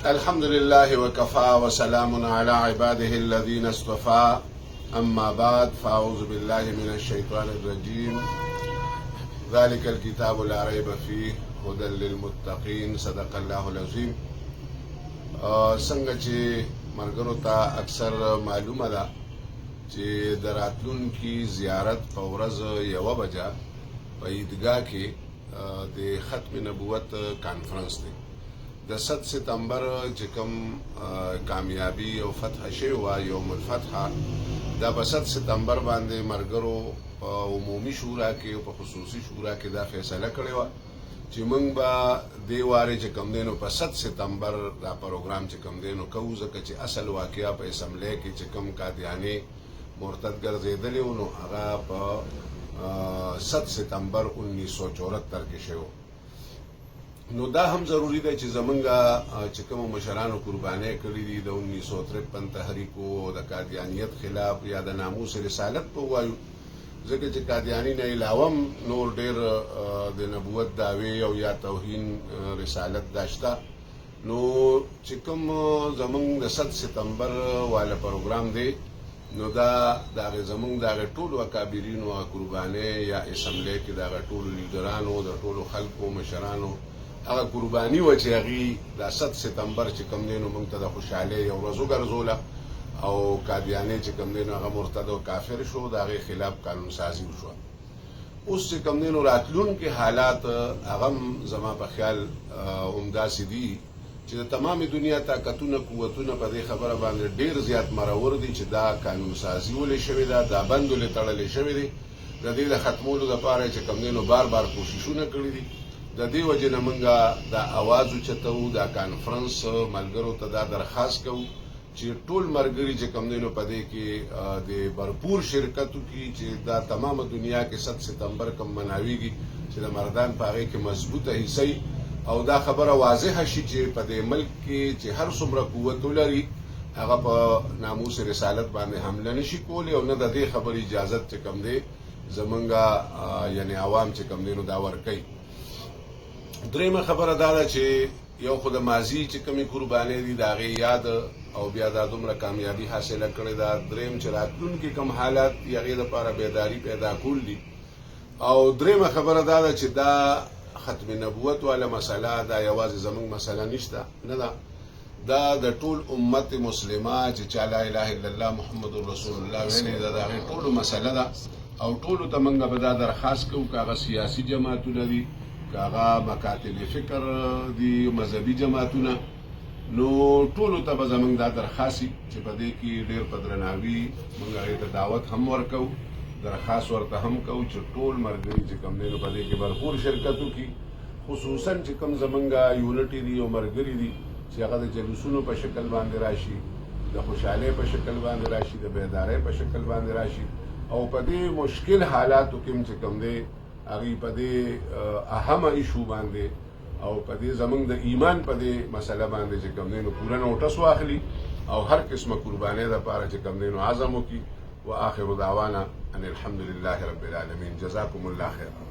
الحمد لله وكفى وسلام على عباده الذين اصطفى أما بعد فأعوذ بالله من الشيطان الرجيم ذلك الكتاب لا ريب فيه هدى للمتقين صدق الله العظيم. څنګه چې مرګرو ته اکثر معلومه ده چې د راتلونکي زیارت په ورځ 1 بجه په عیدګاه کې د ختم نبوت کانفرنس دی. د 7 ستمبر چې کوم کامیابی او فتح شوی وه یوم الفتح، دا په 7 ستمبر باندې مرګرو په عمومي شورا کې او په خصوصي شورا کې دا فیصله کړې وه چې موږ به دې وارې چې کوم دی نو په 7 ستمبر دا پروګرام چې کوم دی نو کوو، ځکه چې اصل واقعه په اسمبلی کې چې کوم قادیاني مرتد ګرځېدلی و نو هغه په 7 ستمبر 1974 کې شوی. نو دا هم ضروری دی چې زمونږ چې کوم مشرانو قربانۍ کړي دي د 1953 تحریکو د قادیانیت خلاف یا د ناموس رسالت په وایو، ځکه چې قادیانی نه علاوه نور ډېر د نبوت دعوې او یا توهین رسالت داشته. نو چې کوم زمونږ د 7 ستمبر والا پروګرام دی نو دا دغه زمونږ دغه ټولو اکابرینو قربانۍ یا اسمبلی کې دغه ټولو لیډرانو د ټولو خلکو مشرانو هغه قرباني و چې هغې د 7 ستمبر چې کوم دی نو موږ ته د خوشحالۍ یو ورځ وګرځوله او قادیاني چې کوم دی نو هغه مرتد او کافر شو، د هغې خلاف قانون سازي وشوه. اوس چې کوم دی نو راتلونکي حالات هغه هم زما په خیال همداسې دي چې د تمامې دنیا طاقتونه قوتونه په دې خبره باندې ډېر زیات مرور دي چې دا قانون سازي ولې شوې ده، دا بند ولې تړلی شوی دی. د دې د ختمولو دپاره چې کوم دی نو بار بار کوششونه کړي دي. د دې وجې نه موږ دا اواز اوچتوو، دا کانفرنس ملګرو ته دا درخواست کوو چې ټول ملګري چې کوم دی نو په دې کې د بھرپور شرکت وکړي چې دا تمامه دنیا کې 7 ستمبر کوم مناویږي چې د مردان په هغې کې مضبوطه حصه او دا خبره واضحه شي چې په دې ملک کې چې هر څومره قوت ولري هغه په ناموس رسالت باندې حمله نشي کولی او نه د دې خبرې اجازت چې کوم دی زمونږ یعنی عوام چې کوم دی نو دا ورکوي. درېیمه خبره دا ده چې یو خو د ماضي چې کومې قربانۍ دي د هغې یاد او بیا دا دومره کامیابي حاصله کړې ده. درېیم چې راتلونکي کوم حالات دي هغې دپاره بیداري پیدا کول دي. او درېیمه خبره دا ده چې دا ختم نبوت والا مسله دا یوازې زموږ مسله نشته نه ده، دا د ټول امت مسلمه چې چا لا اله الا الله محمد رسول الله ویلې ده د هغې ټولو مسله ده او ټولو ته موږ به دا درخواست کوو که هغه سیاسي جماعتونه دي که هغه مکاتب فکر دي مذهبي جماعتونه، نو ټولو ته به زموږ دا درخواست چې په دې کې ډېر په درناوي موږ هغې ته دعوت هم ورکوو، درخواست ورته هم کوو چې ټول ملګري چې کوم دی نو په دې کې بھرپور شرکت وکړي، خصوصا چې کوم زموږ یونټي دي او ملګري دي چې هغه د جلوسونو په شکل باندې راشي، د خوشحالۍ په شکل باندې راشي، د بیدارۍ په شکل باندې راشي او په دې مشکل حالاتو کې چې کوم دی هغې په دې اهمه ایشو باندې او په دې زموږ د ایمان په دې مسله باندې چې کوم دی نو پوره نوټس واخلي او هر قسمه قربانۍ دپاره چې کوم دی نو عزم وکړي. وآخر دعوانا ان الحمد لله رب العالمین. جزاکم الله خیر.